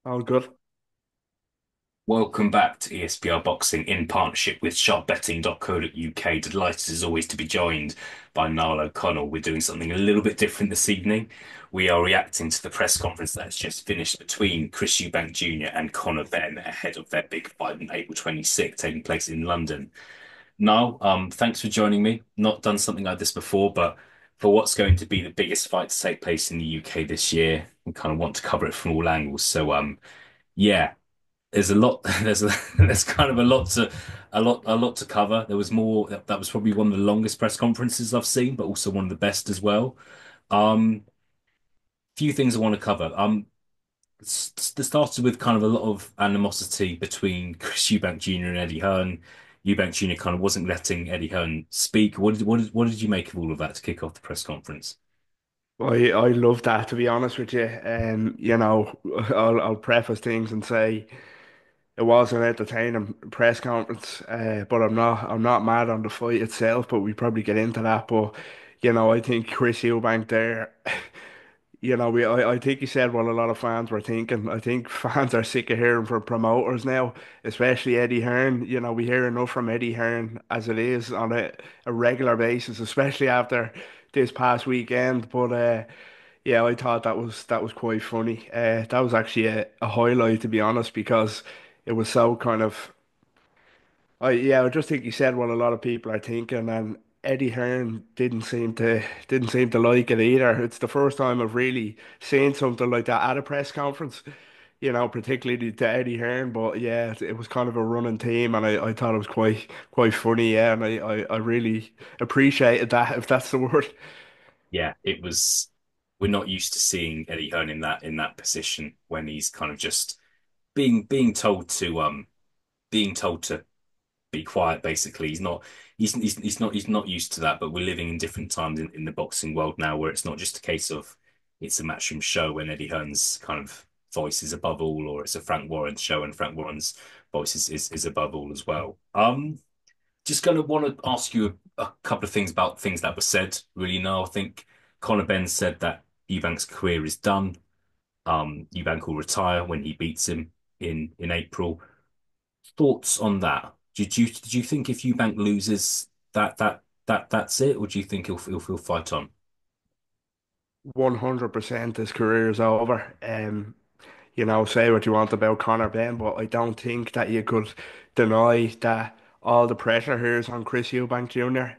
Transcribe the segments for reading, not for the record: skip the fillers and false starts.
All good. Welcome back to ESBR Boxing in partnership with sharpbetting.co.uk. Delighted as always to be joined by Niall O'Connell. We're doing something a little bit different this evening. We are reacting to the press conference that has just finished between Chris Eubank Jr. and Conor Benn ahead of their big fight on April 26th, taking place in London. Niall, thanks for joining me. Not done something like this before, but for what's going to be the biggest fight to take place in the UK this year, we kind of want to cover it from all angles. Yeah, there's a lot there's kind of a lot to cover. There was more that was probably one of the longest press conferences I've seen, but also one of the best as well. um Few things I want to cover. Started with kind of a lot of animosity between Chris Eubank Jr. and Eddie Hearn. Eubank Jr. kind of wasn't letting Eddie Hearn speak. What did you make of all of that to kick off the press conference? I love that, to be honest with you. I'll preface things and say it was an entertaining press conference, but I'm not mad on the fight itself, but we probably get into that. But I think Chris Eubank there. I think he said what a lot of fans were thinking. I think fans are sick of hearing from promoters now, especially Eddie Hearn. We hear enough from Eddie Hearn as it is on a regular basis, especially after this past weekend. But yeah, I thought that was quite funny. That was actually a highlight, to be honest, because it was so kind of. I just think he said what a lot of people are thinking, and Eddie Hearn didn't seem to like it either. It's the first time I've really seen something like that at a press conference, particularly to Eddie Hearn. But yeah, it was kind of a running theme, and I thought it was quite funny. Yeah, and I really appreciated that, if that's the word. Yeah, it was. We're not used to seeing Eddie Hearn in that position when he's kind of just being told to be quiet. Basically, he's not used to that. But we're living in different times in the boxing world now, where it's not just a case of it's a matchroom show when Eddie Hearn's kind of voice is above all, or it's a Frank Warren show and Frank Warren's voice is above all as well. Just gonna want to ask you a couple of things about things that were said. Really, now I think Conor Benn said that Eubank's career is done. Eubank will retire when he beats him in April. Thoughts on that? Did you think if Eubank loses that's it, or do you think he'll fight on? 100% his career is over. Say what you want about Conor Benn, but I don't think that you could deny that all the pressure here is on Chris Eubank Jr.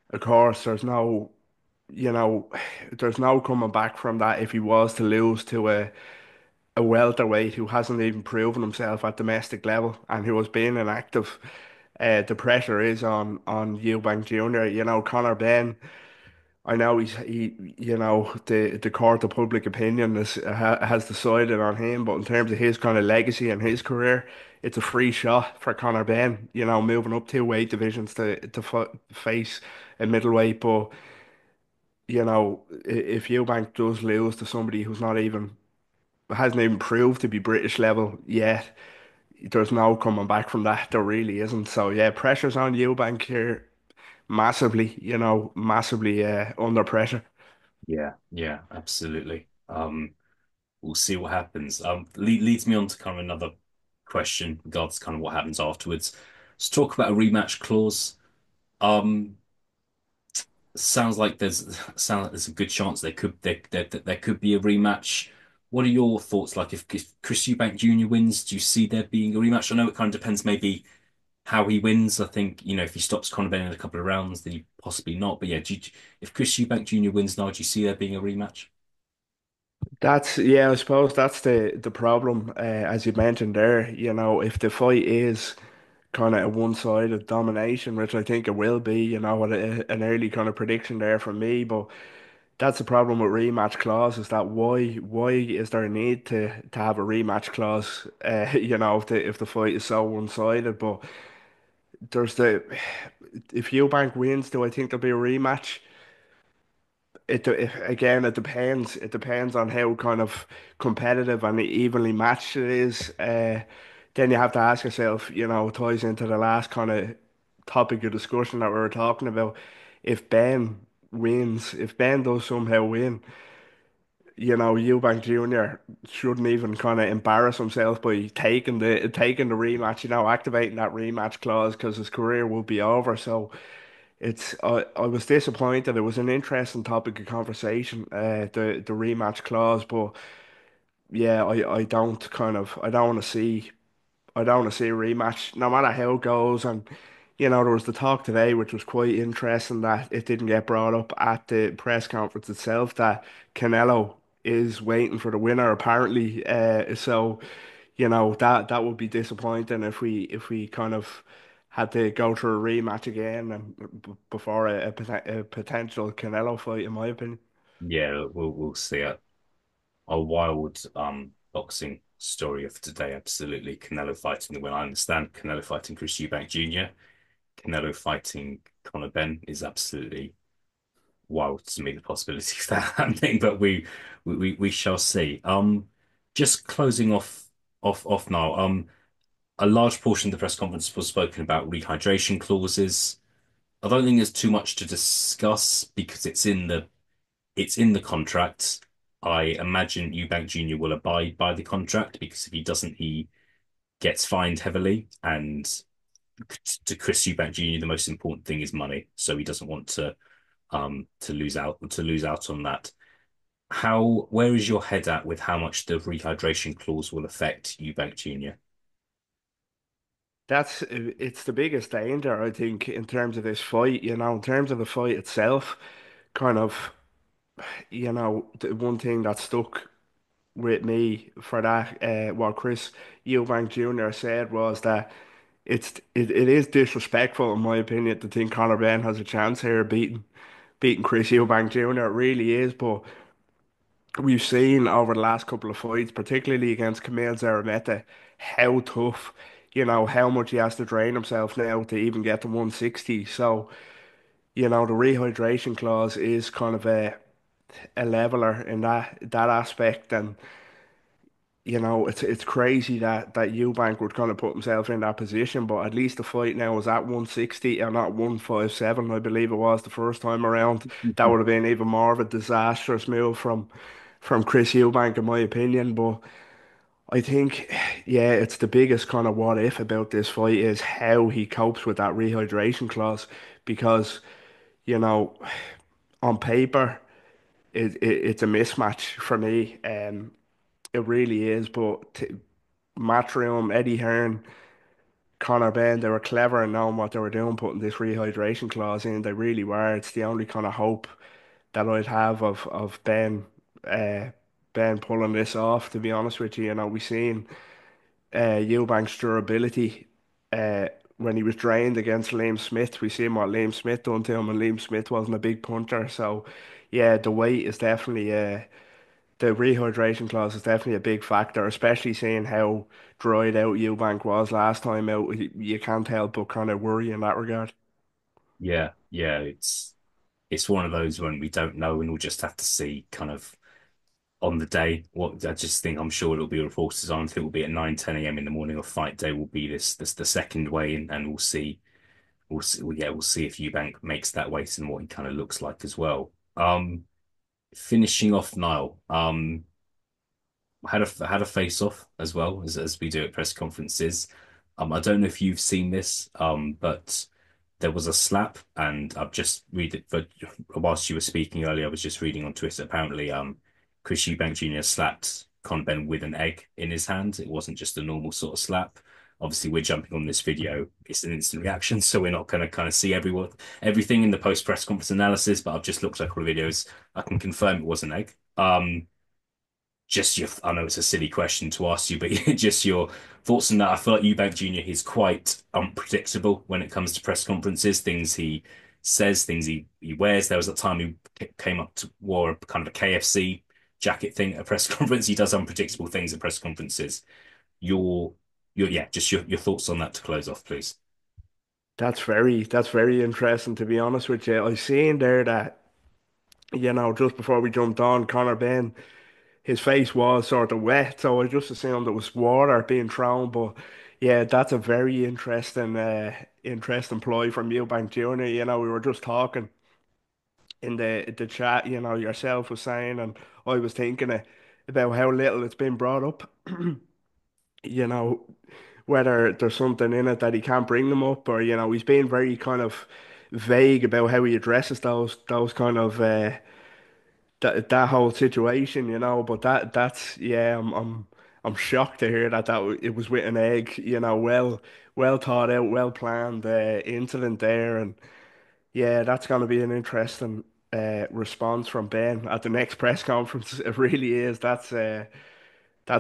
Of course, you know, there's no coming back from that if he was to lose to a welterweight who hasn't even proven himself at domestic level and who has been inactive. The pressure is on Eubank Jr. Conor Benn. I know the court of public opinion has decided on him, but in terms of his kind of legacy and his career, it's a free shot for Conor Benn. Moving up two weight divisions to face a middleweight. But if Eubank does lose to somebody who's not even hasn't even proved to be British level yet, there's no coming back from that. There really isn't. So yeah, pressure's on Eubank here massively. Massively under pressure. Yeah, yeah, absolutely. We'll see what happens. Leads me on to kind of another question, regards to kind of what happens afterwards. Let's talk about a rematch clause. Um, sounds like there's a good chance there could be a rematch. What are your thoughts? Like if Chris Eubank Jr. wins, do you see there being a rematch? I know it kind of depends maybe how he wins. I think, if he stops Conor Benn in a couple of rounds, then he possibly not. But yeah, if Chris Eubank Jr. wins now, do you see there being a rematch? I suppose that's the problem, as you mentioned there. If the fight is kind of a one-sided domination, which I think it will be, an early kind of prediction there from me, but that's the problem with rematch clause is that why is there a need to have a rematch clause? If the fight is so one-sided, but there's the if Eubank wins, do I think there'll be a rematch? Again, it depends. It depends on how kind of competitive and evenly matched it is. Then you have to ask yourself, it ties into the last kind of topic of discussion that we were talking about. If Ben wins, if Ben does somehow win, Eubank Jr. shouldn't even kind of embarrass himself by taking the rematch, activating that rematch clause because his career will be over. So I was disappointed. It was an interesting topic of conversation, the rematch clause, but yeah, I don't want to see a rematch, no matter how it goes. And there was the talk today, which was quite interesting, that it didn't get brought up at the press conference itself, that Canelo is waiting for the winner apparently. So that would be disappointing if we kind of had to go through a rematch again and before a potential Canelo fight, in my opinion. Yeah, we'll see a wild boxing story of today. Absolutely, Canelo fighting the winner. I understand Canelo fighting Chris Eubank Jr. Canelo fighting Conor Benn is absolutely wild to me, the possibility of that happening, but we shall see. Just closing off now. A large portion of the press conference was spoken about rehydration clauses. I don't think there's too much to discuss because it's in the contract. I imagine Eubank Jr. will abide by the contract because if he doesn't, he gets fined heavily. And to Chris Eubank Jr., the most important thing is money, so he doesn't want to lose out on that. Where is your head at with how much the rehydration clause will affect Eubank Jr.? It's the biggest danger, I think, in terms of this fight, in terms of the fight itself, kind of, the one thing that stuck with me for that, what Chris Eubank Jr. said was that it is disrespectful, in my opinion, to think Conor Benn has a chance here beating Chris Eubank Jr. It really is, but we've seen over the last couple of fights, particularly against Camille Zarameta, how tough, how much he has to drain himself now to even get to 160. So, the rehydration clause is kind of a leveler in that aspect. And it's crazy that Eubank would kind of put himself in that position, but at least the fight now is at 160 and not 157, I believe it was the first time around. That would have been even more of a disastrous move from Chris Eubank, in my opinion. But I think, yeah, it's the biggest kind of what if about this fight is how he copes with that rehydration clause, because you know on paper it's a mismatch for me. It really is, but Matchroom, Eddie Hearn, Conor Benn, they were clever in knowing what they were doing, putting this rehydration clause in. They really were. It's the only kind of hope that I'd have of uh, Ben pulling this off. To be honest with you, we seen Eubank's durability when he was drained against Liam Smith. We seen what Liam Smith done to him, and Liam Smith wasn't a big punter. So yeah, the weight is definitely the rehydration clause is definitely a big factor, especially seeing how dried out Eubank was last time out. You can't help but kind of worry in that regard. Yeah, yeah, it's one of those when we don't know and we'll just have to see kind of on the day. What I just think I'm sure it'll be reported on. I think it will be at 9, 10 a.m. in the morning of fight day will be this the second weigh in and we'll see if Eubank makes that weight and what he kind of looks like as well. Finishing off Niall. Had a face off as well as we do at press conferences. I don't know if you've seen this, but there was a slap, and I've just read it. But whilst you were speaking earlier, I was just reading on Twitter. Apparently, Chris Eubank Jr. slapped Conor Benn with an egg in his hand. It wasn't just a normal sort of slap. Obviously, we're jumping on this video. It's an instant reaction, so we're not going to kind of see everything in the post press conference analysis. But I've just looked at all the videos. I can confirm it was an egg. I know it's a silly question to ask you, but just your thoughts on that. I feel like Eubank Jr. is quite unpredictable when it comes to press conferences, things he says, things he wears. There was a time he came up to wore a kind of a KFC jacket thing at a press conference. He does unpredictable things at press conferences. Your, yeah, just your thoughts on that to close off, please. That's very interesting, to be honest with you. I seen there that just before we jumped on, Conor Benn, his face was sort of wet, so I just assumed it was water being thrown. But yeah, that's a very interesting ploy from Eubank Jr. We were just talking in the chat, yourself was saying, and I was thinking about how little it's been brought up. You know, whether there's something in it that he can't bring them up, or he's being very kind of vague about how he addresses those kind of that whole situation. But that's yeah, I'm shocked to hear that it was with an egg. Well thought out, well planned incident there, and yeah, that's going to be an interesting response from Ben at the next press conference. It really is. That's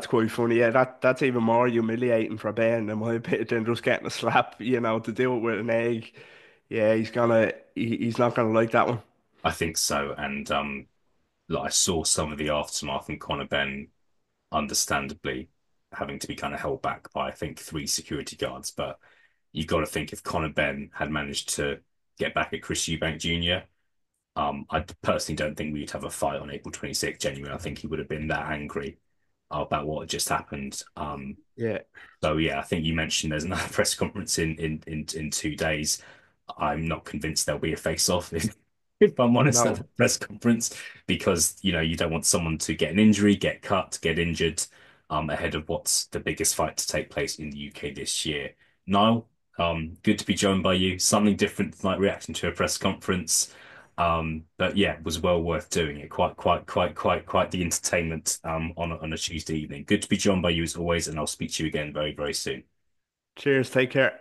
quite funny. Yeah, that's even more humiliating for Ben in my opinion than just getting a slap. To do it with an egg. Yeah, he's not gonna like that one. I think so. And like I saw some of the aftermath and Conor Benn understandably having to be kind of held back by I think three security guards. But you've got to think if Conor Benn had managed to get back at Chris Eubank Jr., I personally don't think we'd have a fight on April 26th. Genuinely, I think he would have been that angry about what had just happened. Yeah, So yeah, I think you mentioned there's another press conference in 2 days. I'm not convinced there'll be a face-off if I'm honest at the no, press conference because you don't want someone to get an injury, get cut, get injured ahead of what's the biggest fight to take place in the UK this year. Niall, good to be joined by you. Something different, like reacting to a press conference. But yeah, it was well worth doing it. Quite the entertainment on a Tuesday evening. Good to be joined by you as always, and I'll speak to you again very, very soon. cheers, take care.